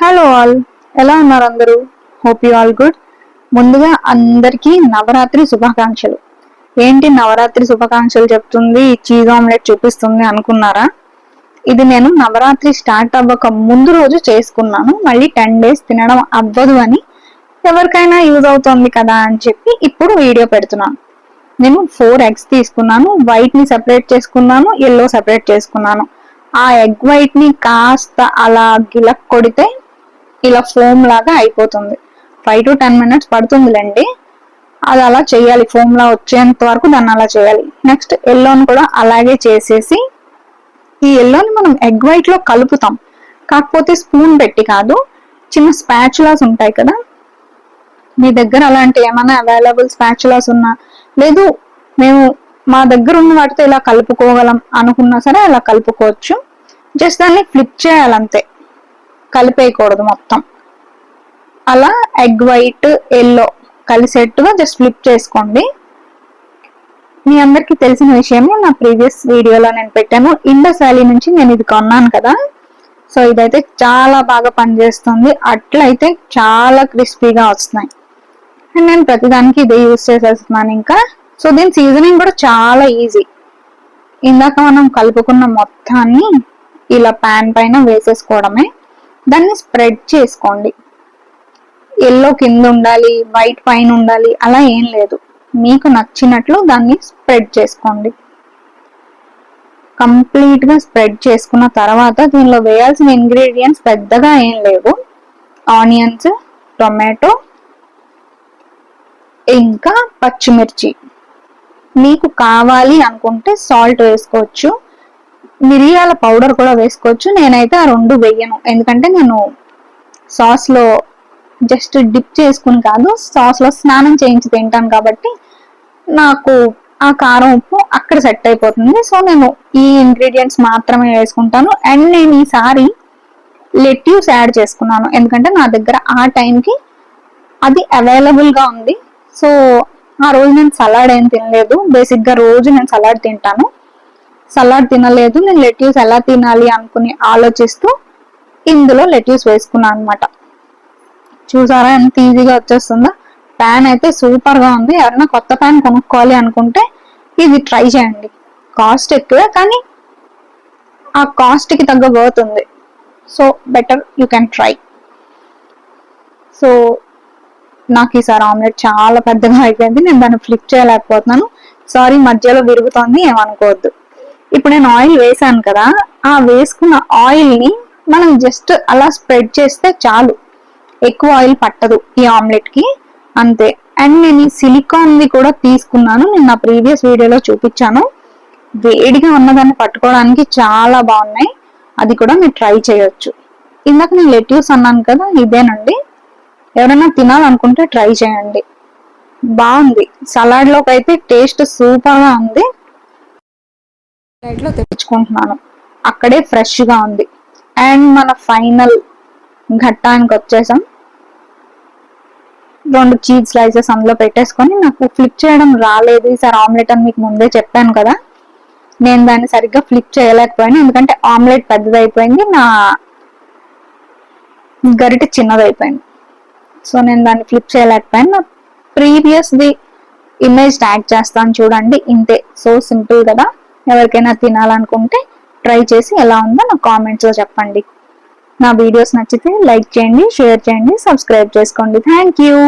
Hello all, ఎలా ఉన్నారు అందరూ? Hope you all good. ముందుగా అందరికీ నవరాత్రి శుభాకాంక్షలు. ఏంటి నవరాత్రి శుభాకాంక్షలు చెప్తుంది, చీజ్ ఆమ్లెట్ చూపిస్తుంది అనుకున్నారా? ఇది నేను నవరాత్రి స్టార్ట్ అవ్వక ముందు రోజు చేసుకున్నాను. మళ్ళీ 10 days తినడం అవ్వదు అని, ఎవరికైనా యూజ్ అవుతుంది కదా అని చెప్పి ఇప్పుడు వీడియో పెడుతున్నాను. నేను 4 eggs తీసుకున్నాను. వైట్ ని సెపరేట్ చేసుకున్నాను, ఎల్లో సెపరేట్ చేసుకున్నాను. ఆ ఎగ్ వైట్ ని కాస్త అలా గిలక్ కొడితే ఇలా ఫోమ్ లాగా అయిపోతుంది. 5 to 10 minutes పడుతుందిలేండి. అది అలా చేయాలి, ఫోమ్ లా వచ్చేంత వరకు దాన్ని అలా చేయాలి. నెక్స్ట్ ఎల్లోని కూడా అలాగే చేసేసి, ఈ ఎల్లోని మనం ఎగ్ వైట్ లో కలుపుతాం, కాకపోతే స్పూన్ పెట్టి కాదు, చిన్న స్పాచులాస్ ఉంటాయి కదా, మీ దగ్గర అలాంటి ఏమైనా అవైలబుల్ స్పాచులాస్ ఉన్నా, లేదు మేము మా దగ్గర ఉన్న వాటితో ఇలా కలుపుకోగలం అనుకున్నా సరే అలా కలుపుకోవచ్చు. జస్ట్ దాన్ని ఫ్లిప్ చేయాలంతే, కలిపేయకూడదు మొత్తం. అలా ఎగ్ వైట్ ఎల్లో కలిసేట్టుగా జస్ట్ ఫ్లిప్ చేసుకోండి. మీ అందరికి తెలిసిన విషయమే, నా ప్రీవియస్ వీడియోలో నేను పెట్టాను. ఇండస్ వ్యాలీ నుంచి నేను ఇది కొన్నాను కదా, సో ఇదైతే చాలా బాగా పనిచేస్తుంది. అట్లయితే చాలా క్రిస్పీగా వస్తున్నాయి. అండ్ నేను ప్రతిదానికి ఇదే యూజ్ చేసేస్తున్నాను ఇంకా. సో దీని సీజనింగ్ కూడా చాలా ఈజీ. ఇందాక మనం కలుపుకున్న మొత్తాన్ని ఇలా ప్యాన్ పైన వేసేసుకోవడమే. దాన్ని స్ప్రెడ్ చేసుకోండి. ఎల్లో కింద ఉండాలి, వైట్ పైన ఉండాలి అలా ఏం లేదు, మీకు నచ్చినట్లు దాన్ని స్ప్రెడ్ చేసుకోండి. కంప్లీట్ గా స్ప్రెడ్ చేసుకున్న తర్వాత దీనిలో వేయాల్సిన ఇంగ్రీడియంట్స్ పెద్దగా ఏం లేవు. ఆనియన్స్, టొమాటో, ఇంకా పచ్చిమిర్చి. మీకు కావాలి అనుకుంటే సాల్ట్ వేసుకోవచ్చు, మిరియాల పౌడర్ కూడా వేసుకోవచ్చు. నేనైతే ఆ 2 వేయను, ఎందుకంటే నేను సాస్ లో జస్ట్ డిప్ చేసుకుని కాదు, సాస్ లో స్నానం చేయించి తింటాను కాబట్టి నాకు ఆ కారం ఉప్పు అక్కడ సెట్ అయిపోతుంది. సో నేను ఈ ఇంగ్రీడియంట్స్ మాత్రమే వేసుకుంటాను. అండ్ నేను ఈసారి లెట్యూస్ యాడ్ చేసుకున్నాను, ఎందుకంటే నా దగ్గర ఆ టైంకి అది అవైలబుల్ గా ఉంది. సో ఆ రోజు నేను సలాడ్ ఏం తినలేదు. బేసిక్ గా రోజు నేను సలాడ్ తింటాను, సలాడ్ తినలేదు. నేను లెట్యూస్ ఎలా తినాలి అనుకుని ఆలోచిస్తూ ఇందులో లెట్యూస్ వేసుకున్నాను అనమాట. చూసారా ఎంత ఈజీగా వచ్చేస్తుందో. ప్యాన్ అయితే సూపర్ గా ఉంది. ఎవరైనా కొత్త ప్యాన్ కొనుక్కోవాలి అనుకుంటే ఇది ట్రై చేయండి. కాస్ట్ ఎక్కువే, కానీ ఆ కాస్ట్ కి తగ్గ వర్త్ ఉంది. So better you can try. So నాకు ఈసారి ఆమ్లెట్ చాలా పెద్దగా అయిపోయింది, నేను దాన్ని ఫ్లిప్ చేయలేకపోతున్నాను. సారీ, మధ్యలో విరుగుతోంది, ఏమనుకోవద్దు. ఇప్పుడు నేను ఆయిల్ వేసాను కదా, ఆ వేసుకున్న ఆయిల్ ని మనం జస్ట్ అలా స్ప్రెడ్ చేస్తే చాలు, ఎక్కువ ఆయిల్ పట్టదు ఈ ఆమ్లెట్ కి, అంతే. అండ్ నేను ఈ సిలికాన్ ది కూడా తీసుకున్నాను, నేను నా ప్రీవియస్ వీడియోలో చూపించాను. వేడిగా ఉన్నదాన్ని పట్టుకోవడానికి చాలా బాగున్నాయి, అది కూడా మీరు ట్రై చేయొచ్చు. ఇందాక నేను లెట్యూస్ అన్నాను కదా, ఇదేనండి. ఎవరైనా తినాలనుకుంటే ట్రై చేయండి, బాగుంది. సలాడ్ లోకి అయితే టేస్ట్ సూపర్ గా ఉంది. లో తెచ్చుకుంటున్నాను, అక్కడే ఫ్రెష్ గా ఉంది. అండ్ మన ఫైనల్ ఘట్టానికి వచ్చేసాం. 2 చీజ్ స్లైసెస్ అందులో పెట్టేసుకొని, నాకు ఫ్లిప్ చేయడం రాలేదు ఈసారి ఆమ్లెట్ అని మీకు ముందే చెప్పాను కదా, నేను దాన్ని సరిగ్గా ఫ్లిప్ చేయలేకపోయాను, ఎందుకంటే ఆమ్లెట్ పెద్దదైపోయింది, నా గరిటె చిన్నదైపోయింది. సో నేను దాన్ని ఫ్లిప్ చేయలేకపోయాను. నా ప్రీవియస్ ది ఇమేజ్ ట్యాగ్ చేస్తాను చూడండి, ఇంతే. సో సింపుల్ కదా. ఎవరికైనా తినాలనుకుంటే ట్రై చేసి ఎలా ఉందో నా కామెంట్స్ లో చెప్పండి. నా వీడియోస్ నచ్చితే లైక్ చేయండి, షేర్ చేయండి, సబ్స్క్రైబ్ చేసుకోండి. Thank you.